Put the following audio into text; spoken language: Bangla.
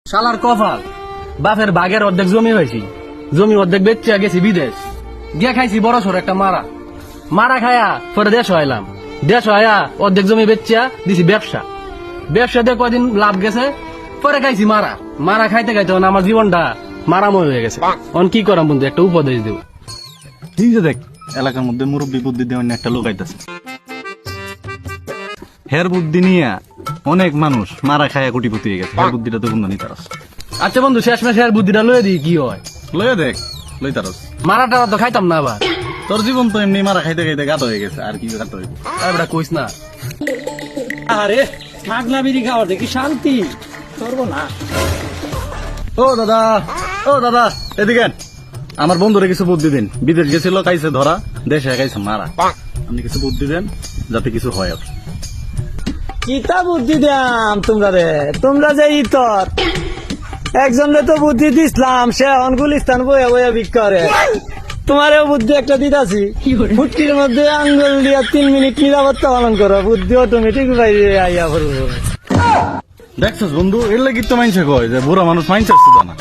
শালার কপাল, বাপের বাগের অর্ধেক জমি হয়েছি, জমি অর্ধেক বেচে গেছি বিদেশ, গিয়ে খাইছি বড় সড় একটা মারা, মারা খায়া পরে দেশ হইলাম, দেশ হইয়া অর্ধেক জমি বেচিয়া দিছি ব্যবসা, ব্যবসাতে কয়দিন লাভ গেছে, পরে খাইছি মারা, মারা খাইতে খাইতে আমার জীবনটা মারাময় হয়ে গেছে। অন কি করাম বন্ধু, একটা উপদেশ দেব। ঠিক আছে, দেখ এলাকার মধ্যে মুরব্বী বুদ্ধি দেওয়ার একটা লোক আইতাছে, হের বুদ্ধি নিয়ে অনেক মানুষ মারা খায়া কোটিপতি হয়ে গেছে। হের বুদ্ধিটা তো গুণ নি তারস। আচ্ছা বন্ধু, শেষ মাসে আর বুদ্ধিটা লয়ে দিই, কি হয়? লয়ে দেখ, লই তারস। মারাটা তো খাইতাম না আবার। তোর জীবন তো এমনি মারা খাইতে খাইতে গাত হয়ে গেছে, আর কি গাত হইব? এবার কইস না। আরে মাগনা বিড়ি খাওয়ার দেখি শান্তি করবো না। ও দাদা, ও দাদা, এদিকে আন। আমার বন্ধুরে কিছু বুদ্ধি দিন, বিদেশ গেছিল খাইছে ধরা, দেশে খাইছে মারা। আপনি কিছু বুদ্ধি দেন যাতে কিছু হয়। আর কিতা বুদ্ধি দাম তোমরা রে, তোমরা যে ইতর একজনে তো বুদ্ধি দিছিলাম, সে অনগুলিস্তান বয়ে বয়ে বিক্রি। তোমারও বুদ্ধি একটা দিতাছি, ফুটকির মধ্যে আঙ্গুল দিয়া 3 মিনিট নিরাপত্তা পালন করো, বুদ্ধি অটোমেটিক বাইরে আইয়া পড়বো। দেখছস বন্ধু, এর লাগি তো মাইনছে কয় যে বুড়া মানুষ মাইনছে না।